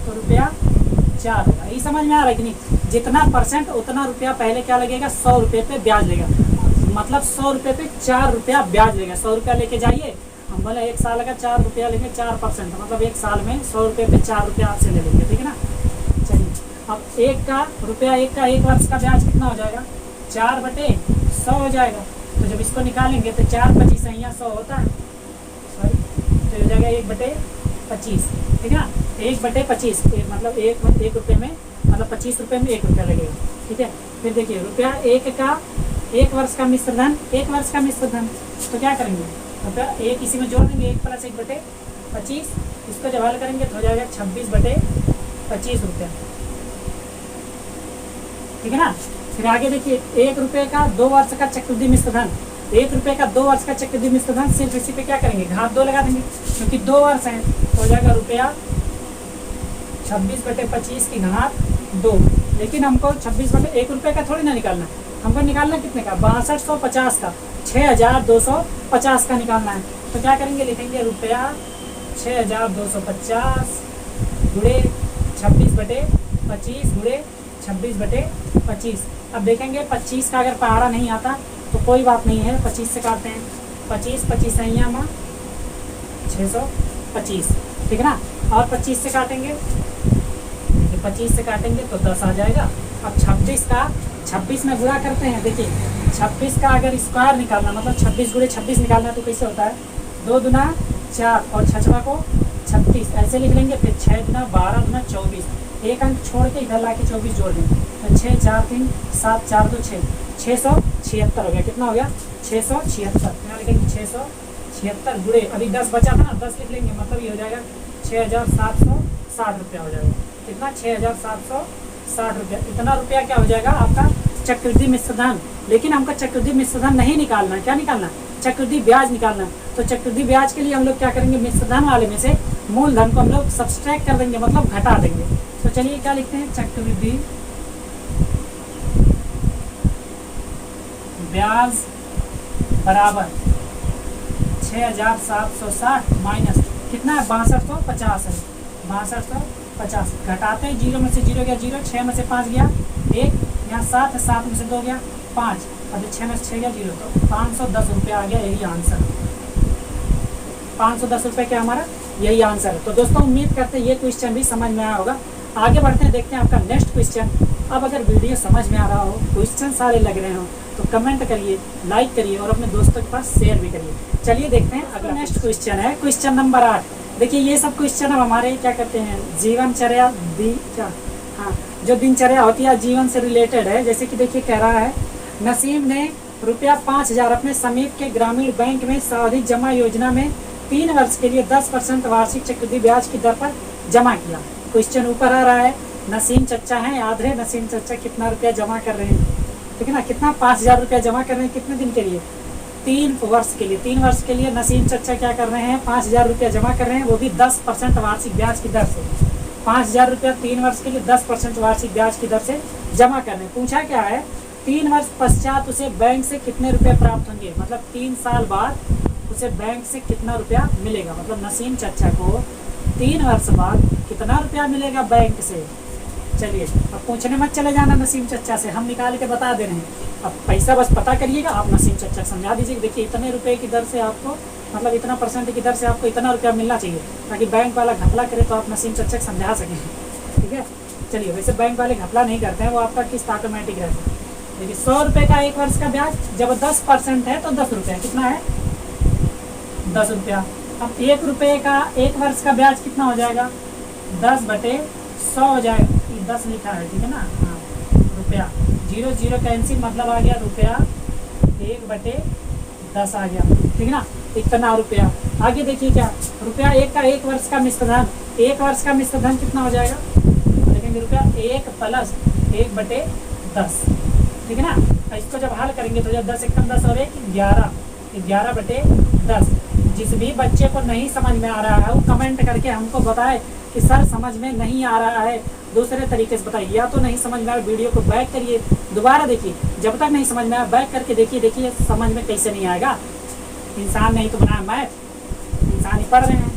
तो रुपया 4 होगा। ये समझ में आ रहा है कि नहीं, जितना परसेंट उतना रुपया पहले क्या लगेगा 100 रुपये पे ब्याज लेगा, मतलब 100 रुपये पे 4 रुपया ब्याज लेगा। 100 रुपया लेके जाइए, हम बोले 1 साल का 4 रुपया लेंगे 4%, मतलब 1 साल में 100 रुपये पे 4 रुपया आपसे ले लेंगे, ठीक है ना। चलिए अब 1 का रुपया 1 वर्ष का ब्याज कितना हो जाएगा 4/100 हो जाएगा। तो जब इसको निकालेंगे तो 4 25 यहाँ 100 होता है, सॉरी तो हो जाएगा 1/25, ठीक है ना। 1/25 मतलब 1 रुपये में मतलब 25 रुपये में 1 रुपया लगेगा, ठीक है। फिर देखिए रुपया 1 वर्ष का मिश्रधन, 1 वर्ष का मिश्रधन, तो क्या करेंगे रुपया 1 इसी में जोड़ देंगे 1 + 1/25, इसको जब हल करेंगे तो हो जाएगा 26/25 रुपया, ठीक है ना। फिर आगे देखिए 1 रुपये का 2 वर्ष का चक्रवृद्धि मिश्रधन, 1 रुपये का 2 वर्ष का चक्रवृद्धि मिश्रधन, सिर्फ इसी पे क्या करेंगे घात 2 लगा देंगे क्योंकि 2 वर्ष है, तो हो जाएगा रुपया 26/25 की घात 2। लेकिन हमको 1 रुपये का थोड़ी ना निकालना, हमको निकालना कितने का 6250 का 6250 का निकालना है। तो क्या करेंगे लिखेंगे रुपया 6250 गुणे 26/25 गुणे 26/25। अब देखेंगे 25 का अगर पहाड़ा नहीं आता तो कोई बात नहीं है, 25 से काटते हैं, 25 सैया में 625, ठीक है ना। और 25 से काटेंगे, 25 से काटेंगे तो 10 आ जाएगा। अब 26 में गुणा करते हैं, देखिए 26 का अगर स्क्वायर निकालना मतलब 26 गुणे 26 निकालना तो कैसे होता है 2 दूना 4 और 6वां को 36 ऐसे लिख लेंगे। फिर 6 दूना 12 दूना 24, एक अंक छोड़ के इधर ला के 24 जोड़ देंगे तो 6 4 3 7 4 2 6 676 हो गया। कितना हो गया 676, यहाँ लिखेंगे 676 गुणे अभी 10 बचा था ना 10 लिख लेंगे, मतलब ये हो जाएगा 6760 रुपया हो जाएगा। कितना 6760 रुपया। इतना रुपया क्या हो जाएगा आपका चक्रवृद्धि मिश्रधन। लेकिन हमको चक्रवृद्धि मिश्रधन नहीं निकालना, क्या निकालना चक्रवृद्धि ब्याज निकालना। तो चक्रवृद्धि ब्याज के लिए हम लोग क्या करेंगे मिश्रधन वाले में से मूलधन को हम लोग सब्सट्रैक्ट कर देंगे, मतलब घटा देंगे। तो चलिए क्या लिखते हैं चक्रवृद्धि ब्याज बराबर 6760 माइनस कितना है 6250 है, 6250 घटाते हैं, 0 में से 0 गया 0, 6 में से 5 गया 1, यहाँ 7 है 7 में से 2 गया 5, और 6 में से 6 गया 0, तो 510 रुपया आ गया। यही आंसर 510 रुपये क्या हमारा यही आंसर है। तो दोस्तों उम्मीद करते हैं ये क्वेश्चन भी समझ में आया होगा। आगे बढ़ते हैं, देखते हैं आपका नेक्स्ट क्वेश्चन। अब अगर वीडियो समझ में आ रहा हो, क्वेश्चन सारे लग रहे हो तो कमेंट करिए, लाइक करिए और अपने दोस्तों के पास शेयर भी करिए। चलिए देखते हैं अगला नेक्स्ट क्वेश्चन है क्वेश्चन नंबर 8। देखिए ये सब क्वेश्चन अब हमारे क्या कहते हैं जीवनचर्या जो दिनचर्या होती है जीवन से रिलेटेड है। जैसे कि देखिए कह रहा है नसीम ने रुपया 5000 अपने समीप के ग्रामीण बैंक में सावधि जमा योजना में 3 वर्ष के लिए 10% वार्षिक चक्रवृद्धि ब्याज की दर पर जमा किया। क्वेश्चन ऊपर आ रहा है, नसीम चचा हैं, याद है नसीम चचा कितना रुपया जमा कर रहे हैं, ठीक है ना। कितना 5000 रुपया जमा कर रहे हैं, कितने दिन के लिए 3 वर्ष के लिए, 3 वर्ष के लिए नसीम चचा क्या कर रहे हैं, 5,000 रुपया जमा कर रहे हैं, वो भी 10% वार्षिक ब्याज की दर से। 5,000 रुपया 3 वर्ष के लिए 10% वार्षिक ब्याज की दर से जमा कर रहे हैं। पूछा क्या है, 3 वर्ष पश्चात उसे बैंक से कितने रुपए प्राप्त होंगे, मतलब 3 साल बाद उसे बैंक से कितना रुपया मिलेगा, मतलब नसीम चचा को 3 वर्ष बाद कितना रुपया मिलेगा बैंक से। चलिए अब पूछने मत चले जाना नसीम चचा से, हम निकाल के बता दे रहे हैं। अब पैसा बस पता करिएगा, आप नसीम चचा समझा दीजिए, देखिए इतने रुपए की दर से आपको, मतलब इतना % की दर से आपको इतना रुपया मिलना चाहिए, ताकि बैंक वाला घपला करे तो आप नसीम चचा को समझा सकें। ठीक है, चलिए वैसे बैंक वाले घपला नहीं करते हैं, वो आपका किस्त ऑटोमेटिक रहता है। देखिए 100 रुपये का 1 वर्ष का ब्याज, जब 10% है तो 10 रुपये, कितना है 10 रुपया। अब 1 रुपये का 1 वर्ष का ब्याज कितना हो जाएगा, 10/100 हो जाएगा, 10 लिखा है, ठीक है ना, हाँ रुपया, 0 0 कैंसिल, मतलब आ गया रुपया 1/10 आ गया, ठीक है ना, इतना रुपया। आगे देखिए क्या, रुपया 1 का 1 वर्ष का मिश्र धन, 1 वर्ष का मिश्र धन कितना हो जाएगा, देखेंगे रुपया 1 + 1/10, ठीक है ना। इसको जब हल करेंगे तो जब 10 एकम 10 और 1 11, 11/10। जिस भी बच्चे को नहीं समझ में आ रहा है वो कमेंट करके हमको बताए कि सर समझ में नहीं आ रहा है, दूसरे तरीके से बताइए, या तो नहीं समझ में आ रहा वीडियो को बैक करिए, दोबारा देखिए, जब तक नहीं समझ में आया बैक करके देखिए समझ में कैसे नहीं आएगा। इंसान नहीं तो बनाया मैथ, इंसान ही पढ़ रहे हैं,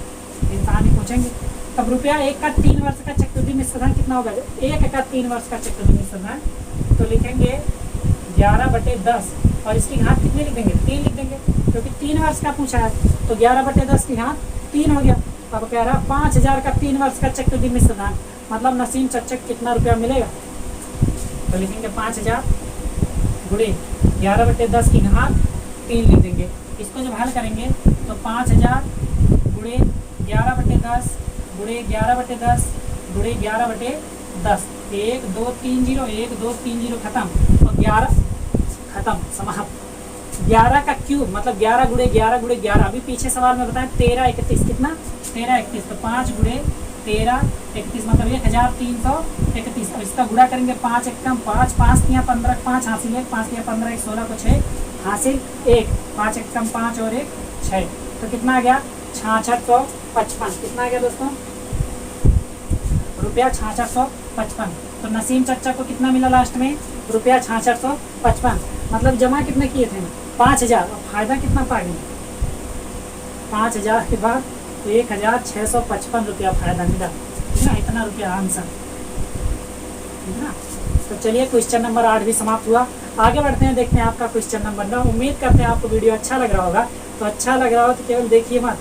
इंसान ही पूछेंगे। तब रुपया 1 का 3 वर्ष का चक्रवृद्धि मिश्र धन कितना होगा, 1 का 3 वर्ष का चक्रवृद्धि मिश्र धन, तो लिखेंगे 11/10, और इसकी घात कितने लिख देंगे, 3 लिख देंगे, क्योंकि 3 वर्ष का पूछा है, तो 11/10 की घात 3 हो गया। अब कह रहा है 5,000 का 3 वर्ष का चक्रवृद्धि मिश्र धन, मतलब नसीम चचा कितना रुपया मिलेगा, तो लिखेंगे 5,000 गुणे 11/10 की घात 3 लिख देंगे। इसको जब हल करेंगे तो 5,000 गुणे 11/10 गुणे 11/10 गुणे 11/10, 1 2 3 0, 1 2 3 0 खत्म, और 11 खत्म समाप्त। 11 का क्यूब मतलब 11 गुणे 11 गुणे 11, अभी पीछे सवाल में बताया 13 31, कितना 13 31, तो 5 गुणे 13 31 मतलब 1331। अब इसका गुणा करेंगे, 5 एकम 5, 5 तिया 15, 5 हासिल 1, 5 तिया 15, 1 16 को 6 हासिल 1, 5 एकम 5 और 1 6, तो कितना आ गया 6655। कितना आ गया दोस्तों, रुपया 6655। तो नसीम चचा को कितना मिला लास्ट में, रुपया 6655, मतलब जमा कितने किए थे 5,000, और फायदा कितना पा गए, 5,000 के बाद 1,655 रुपया फायदा मिला, ठीक ना, इतना रुपया आंसर, ठीक ना। तो चलिए क्वेश्चन नंबर 8 भी समाप्त हुआ। आगे बढ़ते हैं, देखते हैं आपका क्वेश्चन नंबर 9। उम्मीद करते हैं आपको वीडियो अच्छा लग रहा होगा, तो अच्छा लग रहा हो तो केवल देखिए मत,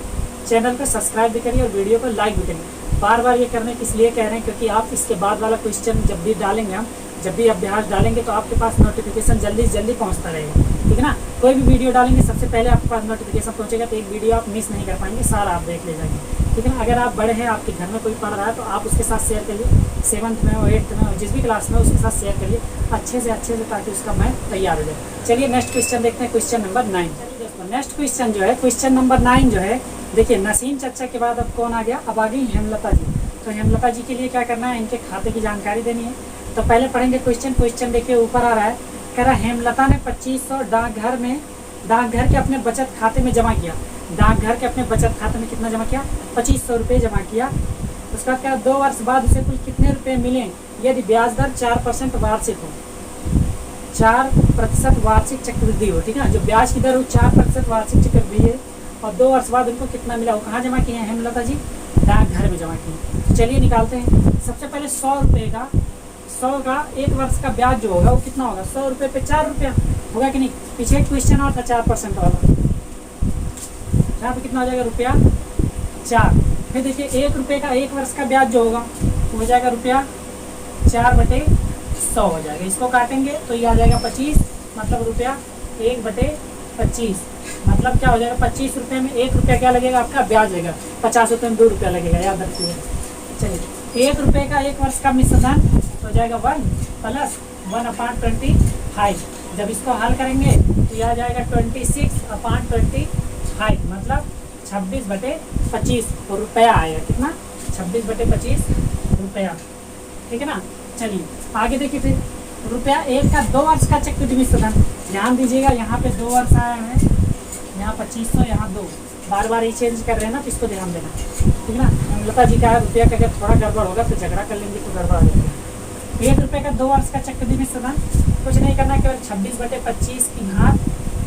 चैनल को सब्सक्राइब भी करिए और वीडियो को लाइक भी करिए। बार बार ये करने के इसलिए कह रहे हैं क्योंकि आप इसके बाद वाला क्वेश्चन जब भी डालेंगे, हम जब भी अभ्यास डालेंगे तो आपके पास नोटिफिकेशन जल्दी से जल्दी पहुंचता रहेगा, ठीक है ना। कोई भी वीडियो डालेंगे सबसे पहले आपके पास नोटिफिकेशन पहुंचेगा, तो एक वीडियो आप मिस नहीं कर पाएंगे, सारा आप देख ले जाएंगे, ठीक है ना। अगर आप बड़े हैं, आपके घर में कोई पढ़ रहा है तो आप उसके साथ शेयर करिए, 7th में हो 8th में हो जिस भी क्लास में उसके साथ शेयर करिए अच्छे से, ताकि उसका मैथ तैयार हो जाए। चलिए नेक्स्ट क्वेश्चन देखते हैं, क्वेश्चन नंबर 9। चलिए दोस्तों नेक्स्ट क्वेश्चन जो है, क्वेश्चन नंबर 9 जो है, देखिए नसीम चचा के बाद अब कौन आ गया, अब आ गई हेमलता जी। तो हेमलता जी के लिए क्या करना है, इनके खाते की जानकारी देनी है। तो पहले पढ़ेंगे क्वेश्चन देखिए ऊपर आ रहा है, कह रहा है हेमलता ने 2500 डाकघर के अपने बचत खाते में जमा किया। डाकघर के अपने बचत खाते में कितना जमा किया, 2500 रुपये जमा किया। उसके बाद क्या, 2 वर्ष बाद उसे कुल कितने रुपए मिले यदि ब्याज दर 4% वार्षिक हो, 4% वार्षिक चक्रवृद्धि हो, ठीक है। जो ब्याज की दर हो 4% वार्षिक चक्रवृद्धि है, और 2 वर्ष बाद उनको कितना मिला, वो कहाँ जमा किए हैं हेमलता जी, डाकघर में जमा किए। तो चलिए निकालते हैं। सबसे पहले 100 रुपये का 1 वर्ष का ब्याज जो होगा वो कितना होगा, 100 रुपये पे 4 रुपया होगा कि नहीं। पीछे एक क्वेश्चन और था 4% वाला, यहाँ पे कितना हो जाएगा, रुपया 4। फिर देखिए 1 रुपये का 1 वर्ष का ब्याज जो होगा वो हो जाएगा रुपया 4/100 हो जाएगा। इसको काटेंगे तो ये आ जाएगा 25, मतलब रुपया 1/25, मतलब क्या हो जाएगा, 25 रुपये में 1 रुपया क्या लगेगा आपका ब्याज लगेगा, 50 रुपये में 2 रुपया लगेगा, याद रखिए। चलिए 1 रुपये का 1 वर्ष का मिश्र धन हो जाएगा 1 + 1/25। जब इसको हल करेंगे तो यह आ जाएगा 26/25, मतलब 26/25 रुपया आएगा, कितना 26/25 रुपया, ठीक है ना। चलिए आगे देखिए, फिर रुपया 1 का 2 वर्ष का चक्रवृद्धि मिश्र धन, ध्यान दीजिएगा यहाँ पे 2 वर्ष आया है, यहाँ 2500, यहाँ 2, बार बार ही चेंज कर रहे हैं ना, तो इसको ध्यान देना, ठीक ना। हेमलता जी का रुपया का अगर थोड़ा गड़बड़ होगा तो झगड़ा कर लेंगे तो गड़बड़ आ जाएगी। 1 रुपये का 2 वर्ष का चक्रवृद्धि मिश्रधन, कुछ नहीं करना, केवल 26/25 की घात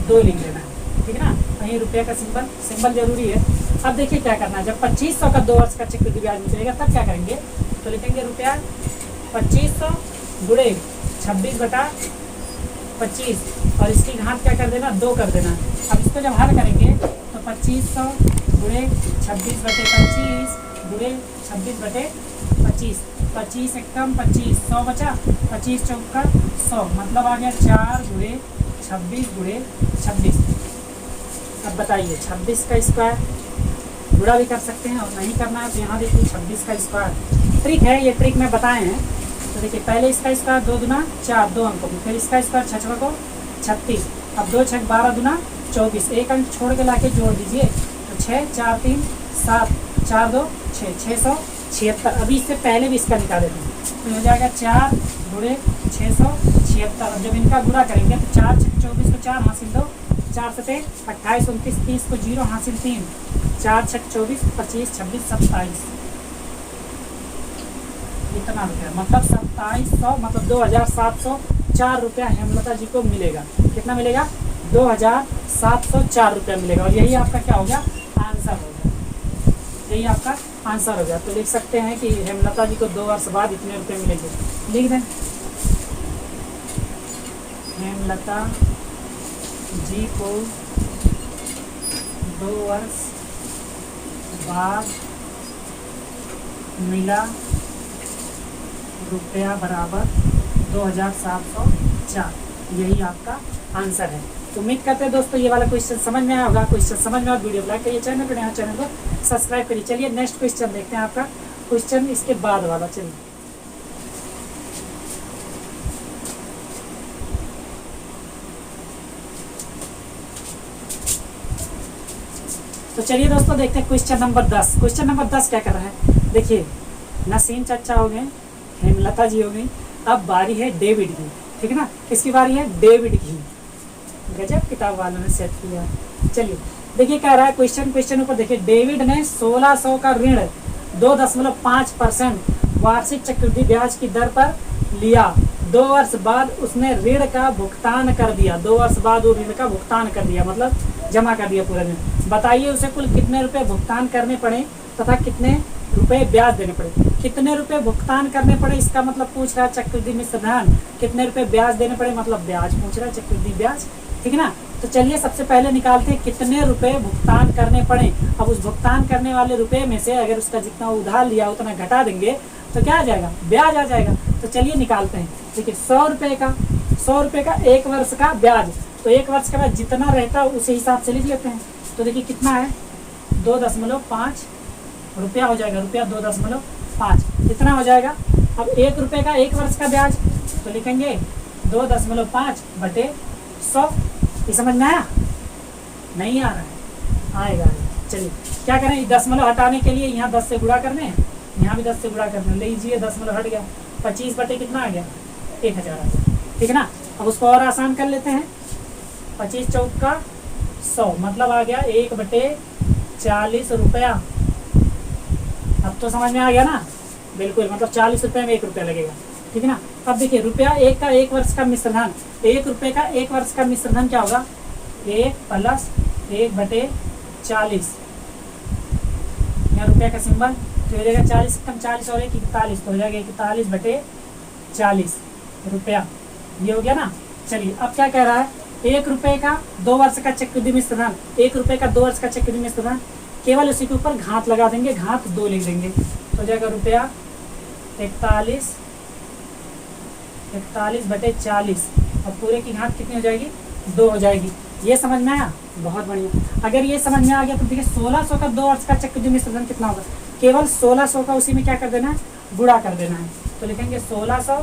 2 लिख देना है, ठीक ना। वहीं रुपये का सिंबल जरूरी है। अब देखिए क्या करना है, जब 2500 का 2 वर्ष का चक्रवृद्धि ब्याज निकलेगा तब क्या करेंगे, तो लिखेंगे रुपया 2500 गुणे 26/25 और इसकी घात क्या कर देना, 2 कर देना। अब इसको जब हल करेंगे तो 2500 गुणे 26/25 गुणे 26/25, 25 एकम 25, 100 बचा, 25 चौका 100, मतलब आ गया 4 गुणे 26 गुणे 26। अब बताइए 26 का स्क्वायर गुणा भी कर सकते हैं और नहीं करना है तो यहाँ देखिए 26 का स्क्वायर। ट्रिक है, ये ट्रिक मैं बताए हैं। तो देखिए पहले इसका स्क्वायर 2 दूना 4, 2 अंकों में, फिर इसका स्क्वायर 6 को 36, अब 2 6 12 दूना 24, एक अंक छोड़ के लाके जोड़ दीजिए तो 6 4 3 7 4 2 6, 676। अभी इससे पहले भी इसका निकाले थे तो हो जाएगा 4 गुणे 676। अब जब इनका गुणा करेंगे तो 4 6 24 को 4 हासिल 2, 4 7 28 29 30 को 0 हासिल 3, 4 6 24 25 26 27, इतना रुपया मतलब 2700, मतलब 2704 रुपया हेमलता जी को मिलेगा। कितना मिलेगा, 2704 रुपया मिलेगा। और यही आपका क्या हो गया, आंसर हो गया, यही आपका आंसर हो गया। तो लिख सकते हैं कि हेमलता जी को 2 वर्ष बाद इतने रुपये मिलेंगे। लिख दें, हेमलता जी को 2 वर्ष बाद मिला रुपया बराबर 2704, यही आपका आंसर है। तो उम्मीद करते हैं दोस्तों ये वाला क्वेश्चन समझ में आया होगा। क्वेश्चन समझ में आया वीडियो को लाइक करिए, चैनल पर नया चैनल को सब्सक्राइब करिए। चलिए नेक्स्ट क्वेश्चन देखते हैं, आपका क्वेश्चन इसके बाद वाला। चलिए तो चलिए दोस्तों देखते हैं क्वेश्चन नंबर 10। क्वेश्चन नंबर 10 क्या कर रहा है, देखिए नसीम चाचा हो गए, हेमलता जी हो गई, अब बारी है डेविड की, ठीक है ना। किसकी बारी है, डेविड की। गजब किताब वालों ने सेट किया। चलिए देखिए क्या रहा है क्वेश्चन ऊपर देखिए, डेविड ने 1600 का ऋण 2.5% वार्षिक चक्रवृद्धि ब्याज की दर पर लिया। 2 वर्ष बाद उसने ऋण का भुगतान कर दिया। 2 वर्ष बाद वो ऋण का भुगतान कर दिया, मतलब जमा कर दिया पूरा ऋण। बताइए उसे कुल कितने रुपए भुगतान करने पड़े तथा कितने रुपए ब्याज देने पड़े। कितने रुपए भुगतान करने पड़े, इसका मतलब पूछ रहा है चक्रवृद्धि मिश्रधन। कितने रुपए ब्याज देने पड़े, मतलब ब्याज पूछ रहा है, चक्रवृद्धि ब्याज, ठीक है ना। तो चलिए सबसे पहले निकालते हैं कितने रुपए भुगतान करने पड़े। अब उस भुगतान करने वाले रुपए में से अगर उसका जितना उधार लिया उतना घटा देंगे तो क्या आ जाएगा, ब्याज आ जाएगा। तो चलिए निकालते हैं। देखिए 100 रुपये का 1 वर्ष का ब्याज, तो 1 वर्ष का ब्याज जितना रहता है उसी हिसाब से लिख लेते हैं। तो देखिए कितना है, 2.5 रुपया हो जाएगा, रुपया 2.5 इतना हो जाएगा। अब 1 रुपये का 1 वर्ष का ब्याज, तो लिखेंगे 2.5 बटे 100। ये समझ में आया, नहीं आ रहा है, आएगा। चलिए क्या करें, दशमलव हटाने के लिए यहाँ 10 से गुणा करने हैं, यहाँ भी 10 से गुणा करने, लीजिए दशमलव हट गया, 25 बटे कितना आ गया, 1000 आ गया, ठीक है ना। अब उसको और आसान कर लेते हैं, 25 चौका 100, मतलब आ गया 1/40 रुपया। अब तो समझ में आ गया ना, बिल्कुल, मतलब 40 रुपये में 1 रुपया लगेगा, ठीक है ना। अब देखिए रुपया 1 का 1 वर्ष का मिश्रधन, 1 रुपये का 1 वर्ष का मिश्रधन क्या होगा, 1 + 1/40, यहाँ रुपया का सिंबल तो हो जाएगा 40 कम 40 और 1 41, तो हो जाएगा 41/40 रुपया, ये हो गया ना। चलिए अब क्या कह रहा है, 1 रुपये का 2 वर्ष का चक्रवृद्धि मिश्रधन, 1 रुपये का 2 वर्ष का चक्रवृद्धि मिश्रधन, केवल उसी के ऊपर घात लगा देंगे, घात 2 लिख देंगे, तो हो जाएगा रुपया 41/40 और पूरे की घात कितनी हो जाएगी, 2 हो जाएगी। ये समझ में आया, बहुत बढ़िया। अगर ये समझ में आ गया तो देखिए 1600 का 2 वर्ष का चक्रवृद्धि मिश्रधन कितना होगा, केवल 1600 का उसी में क्या कर देना है, गुणा कर देना है। तो लिखेंगे 1600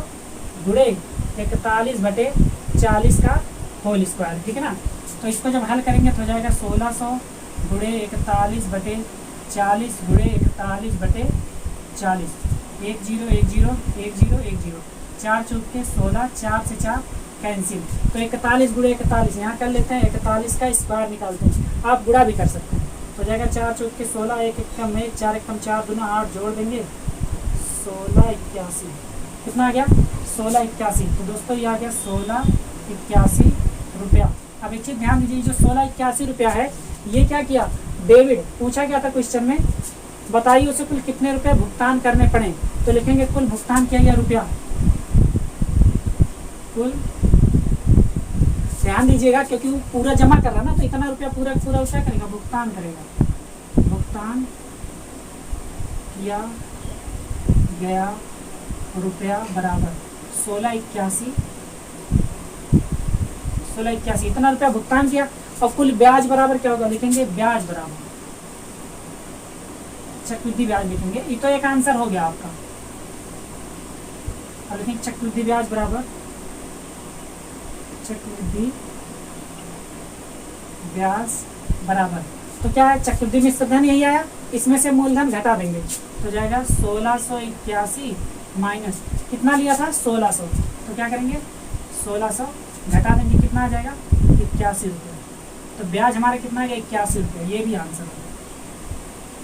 गुणे 41/40 का होल स्क्वायर, ठीक है ना। तो इसको जब हल करेंगे तो हो जाएगा 1600 गुणे 41/40 गुणे 41/40, 1 0 1 0 1 0 1 0, 4 चौके 16, 4 से 4 कैंसिल, तो 41 गुणे 41 यहाँ कर लेते हैं, 41 का स्क्वायर निकालते हैं, आप गुणा भी कर सकते हैं। तो जाएगा 4 चौक के 16, 1 एकम 1, 4 एकम 4 दूना 8, जोड़ देंगे 1681, कितना आ गया 1681। तो दोस्तों ये आ गया 1681 रुपया। अब एक चीज़ ध्यान दीजिए, जो 1681 रुपया है ये क्या किया, डेबिट पूछा गया था क्वेश्चन में, बताइए उसे कुल कितने रुपए भुगतान करने पड़े, तो लिखेंगे कुल भुगतान किया गया रुपया, कुल, ध्यान दीजिएगा क्योंकि वो पूरा जमा कर रहा है ना, तो इतना रुपया पूरा पूरा क्या करेगा, भुगतान करेगा, भुगतान किया गया रुपया बराबर 1681 इतना रुपया भुगतान किया। और कुल ब्याज बराबर क्या होगा, लिखेंगे ब्याज बराबर चक्रवृद्धि ब्याज लिखेंगे, ये तो एक आंसर हो गया आपका। अब लिखेंगे चक्रवृद्धि ब्याज बराबर चक्रवृद्धि ब्याज बराबर, तो क्या है चक्रवृद्धि मिश्र धन यही आया, इसमें से मूलधन घटा देंगे, तो जाएगा 1681 माइनस कितना लिया था 1600, तो क्या करेंगे 1600 घटा देंगे, कितना आ जाएगा 81 रुपये। तो ब्याज हमारा कितना आ गया 81 रुपये, ये भी आंसर है,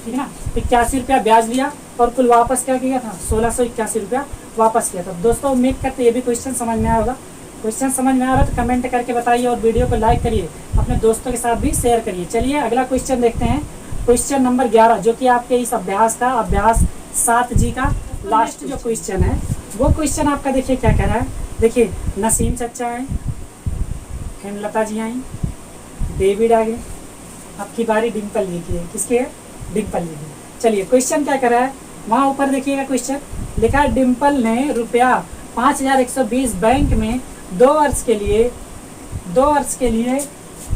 ठीक है ना। 81 रुपया ब्याज लिया और कुल वापस क्या किया था 1681 रुपया वापस किया था। दोस्तों उम्मीद करते ये भी क्वेश्चन समझ में आया होगा, क्वेश्चन समझ में आ रहा है तो कमेंट करके बताइए और वीडियो को लाइक करिए, अपने दोस्तों के साथ भी शेयर करिए। चलिए अगला क्वेश्चन देखते हैं, क्वेश्चन नंबर 11 जो कि आपके इस अभ्यास का अभ्यास 7G का लास्ट जो क्वेश्चन है, वो क्वेश्चन आपका देखिए क्या कह रहा है। देखिए नसीम चचा आए, हेमलता जी आई, डेविड आ गए, आपकी बारी डिम्पल लिखी है, किसकी है डिम्पल लिखी। चलिए क्वेश्चन क्या कर रहा है, वहाँ ऊपर देखिएगा क्वेश्चन लिखा है, डिम्पल ने रुपया 5120 बैंक में 2 वर्ष के लिए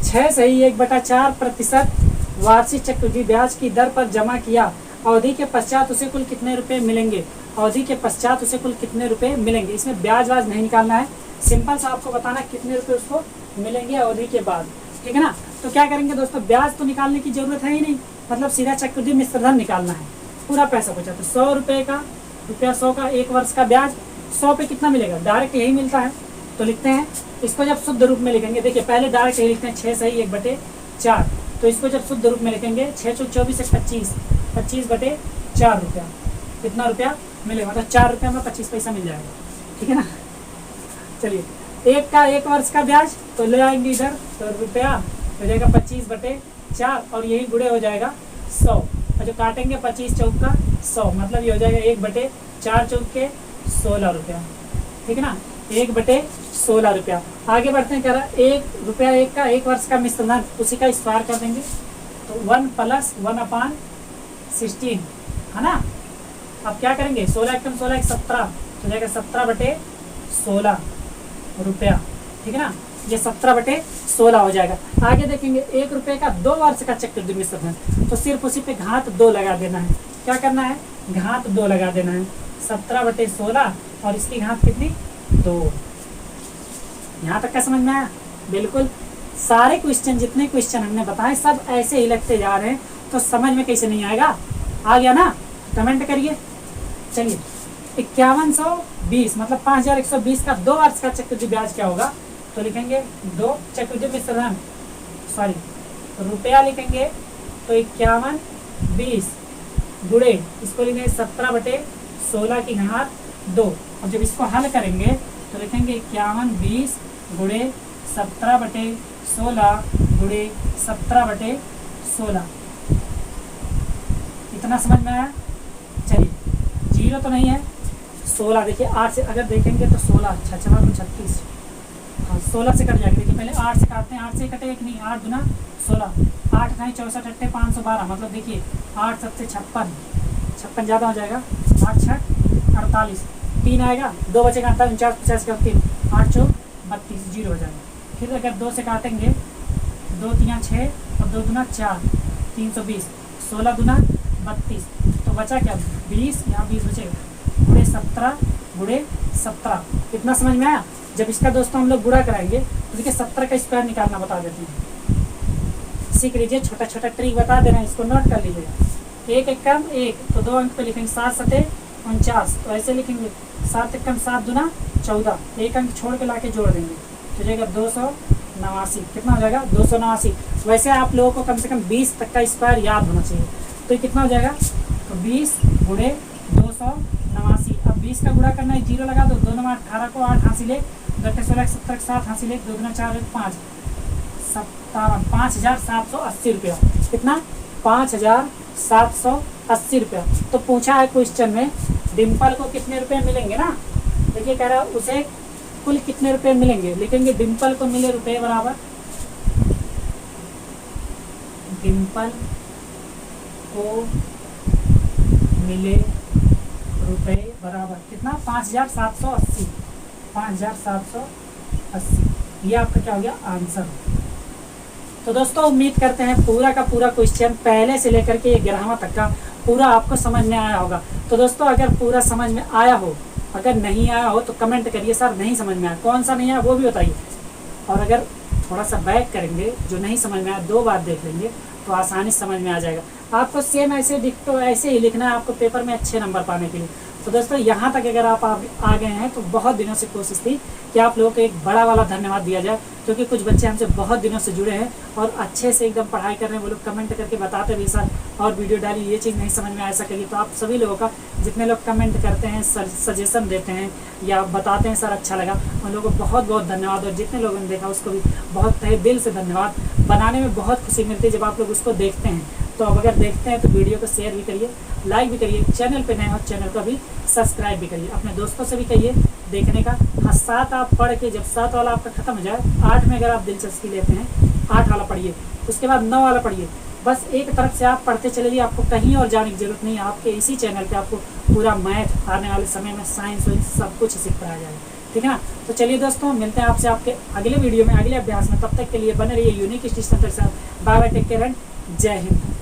6.1/4% वार्षिक चक्रवृद्धि ब्याज की दर पर जमा किया, अवधि के पश्चात उसे कुल कितने रुपए मिलेंगे, अवधि के पश्चात उसे कुल कितने रुपए मिलेंगे। इसमें ब्याज वाज नहीं निकालना है, सिंपल सा आपको बताना कितने रुपए उसको मिलेंगे अवधि के बाद, ठीक है ना। तो क्या करेंगे दोस्तों, ब्याज तो निकालने की जरूरत है ही नहीं, मतलब सीधा चक्रवृद्धि मिश्र धन निकालना है, पूरा पैसा बचा। तो 100 रुपये का रुपया 100 का 1 वर्ष का ब्याज 100 पे कितना मिलेगा, डायरेक्ट यही मिलता है। तो लिखते हैं इसको जब शुद्ध रूप में लिखेंगे, देखिए पहले डायरेक्ट यही लिखते हैं 6 सही 1/4, तो इसको जब शुद्ध रूप में लिखेंगे 6 चौक 24 से 25/4 रुपया, कितना रुपया मिलेगा, मतलब 4 रुपये में 25 पैसा मिल जाएगा, ठीक है ना। चलिए एक का 1 वर्ष का ब्याज तो ले आएंगे इधर, तो रुपया हो जाएगा 25/4 और यही गुणे हो जाएगा 100, और जो काटेंगे 25 चौक का 100, मतलब ये हो जाएगा 1/4 चौक के 16 रुपया, ठीक है ना, 1/16 रुपया। आगे बढ़ते हैं, कह रहा है 1 रुपया 1 का 1 वर्ष का मिश्र धन, उसी का स्क्वायर कर देंगे, तो 1 + 1/16 है ना। अब क्या करेंगे 16 एकम 16 1 17, तो जाएगा 17/16 रुपया, ठीक है ना, ये 17/16 हो जाएगा। आगे देखेंगे 1 रुपये का 2 वर्ष का चक्रवृद्धि मिश्र धन, तो सिर्फ उसी पे घात 2 लगा देना है। क्या करना है, घात 2 लगा देना है, 17/16 और इसकी घात कितनी 2। यहाँ तक का समझ में आया, बिल्कुल सारे क्वेश्चन जितने क्वेश्चन हमने बताए सब ऐसे ही लगते जा रहे हैं, तो समझ में कैसे नहीं आएगा, आ गया ना, कमेंट करिए। चलिए 5120 मतलब 5120 का 2 वर्ष का चक्रवृद्धि ब्याज क्या होगा, तो लिखेंगे 2 चक्रवृद्धि मिश्र धन सॉरी रुपया लिखेंगे, तो 5120 गुणे इसको लिखेंगे 17/16 की घात 2, और जब इसको हल करेंगे तो लिखेंगे 5120 गुणे 17/16 गुणे 17/16, इतना समझ में आया। चलिए 0 तो नहीं है, 16 देखिए 8 से अगर देखेंगे तो 16 अच्छा चला तो 36, हाँ 16 से कट जाएगा। देखिए पहले 8 से काटते हैं, 8 से कटे एक नहीं, 8 दूना 16, 8 नहीं 64 अट्ठे 512, मतलब देखिए 8 सबसे 56 ज़्यादा हो जाएगा, 8 6 48, 3 आएगा, 2 बचेगा 49 50 का 3, 8 चौक 32, 0 हो जाएगा। फिर अगर 2 से काटेंगे 2 3 6 और 2 दूना 4, 320, 16 दूना 32, तो बचा क्या 20, यहाँ 20 बचेगा, गुणे 17 गुणे 17, इतना समझ में आया। जब इसका दोस्तों हम लोग गुणा कराएंगे तो देखिए 17 का स्क्वायर निकालना बता देते हैं, सीख लीजिए, छोटा छोटा ट्रिक बता दे रहे हैं, इसको नोट कर लीजिएगा। 1 एकम 1 तो 2 अंक पे लिखेंगे 7 सते 49, तो ऐसे लिखेंगे 7 एकम 7 दूना 14, 1 अंक छोड़ के ला के जोड़ देंगे, तो जाएगा 289। कितना हो जाएगा 289। वैसे आप लोगों को कम से कम 20 तक का स्क्वायर याद होना चाहिए। तो कितना हो जाएगा, तो 20 गुणे 289। अब 20 का गुणा करना है, 0 लगा दो, 2 9 18 को 8 हासिल 2 16 70 7 हासिल 2 2 4 5 57 5780 रुपया। कितना 5780 रुपया। तो पूछा है क्वेश्चन में डिम्पल को कितने रुपए मिलेंगे ना। देखिए कह रहा है उसे कुल कितने रुपए मिलेंगे, लिखेंगे डिम्पल को मिले रुपए बराबर, डिम्पल को मिले रुपए बराबर कितना 5780। 5780 ये आपका क्या हो गया आंसर। तो दोस्तों उम्मीद करते हैं पूरा का पूरा क्वेश्चन पहले से लेकर के 11वां तक का पूरा आपको समझ में आया होगा। तो दोस्तों अगर पूरा समझ में आया हो, अगर नहीं आया हो तो कमेंट करिए सर नहीं समझ में आया, कौन सा नहीं आया वो भी बताइए। और अगर थोड़ा सा बैक करेंगे, जो नहीं समझ में आया 2 बार देख लेंगे तो आसानी से समझ में आ जाएगा। आपको सेम ऐसे डिक्टो ऐसे ही लिखना है आपको पेपर में अच्छे नंबर पाने के लिए। तो दोस्तों यहाँ तक अगर आप आ गए हैं तो बहुत दिनों से कोशिश थी कि आप लोगों को एक बड़ा वाला धन्यवाद दिया जाए, क्योंकि कुछ बच्चे हमसे बहुत दिनों से जुड़े हैं और अच्छे से एकदम पढ़ाई कर रहे हैं। वो लोग कमेंट करके बताते भी सर और वीडियो डाली, ये चीज़ नहीं समझ में आया ऐसा करिए। तो आप सभी लोगों का, जितने लोग कमेंट करते हैं, सजेशन देते हैं या बताते हैं सर अच्छा लगा, उन लोगों को बहुत बहुत धन्यवाद। और जितने लोगों ने देखा उसको भी बहुत तहे दिल से धन्यवाद। बनाने में बहुत खुशी मिलती है जब आप लोग उसको देखते हैं। तो अब अगर देखते हैं तो वीडियो को शेयर भी करिए, लाइक भी करिए, चैनल पे नए हो चैनल को भी सब्सक्राइब भी करिए, अपने दोस्तों से भी कहिए देखने का। हाँ 7 आप पढ़ के जब 7 वाला आपका खत्म हो जाए, 8 में अगर आप दिलचस्पी लेते हैं 8 वाला पढ़िए, उसके बाद 9 वाला पढ़िए। बस एक तरफ से आप पढ़ते चले जाइए, आपको कहीं और जाने की जरूरत नहीं है। आपके इसी चैनल पे आपको पूरा मैथ आने वाले समय में साइंस सब कुछ सिखाया जाएगा, ठीक है ना। तो चलिए दोस्तों मिलते हैं आपसे आपके अगले वीडियो में, अगले अभ्यास में। तब तक के लिए बने रहिए यूनिक स्टडी सेंटर के साथ। Bye bye, take care and Jai Hind.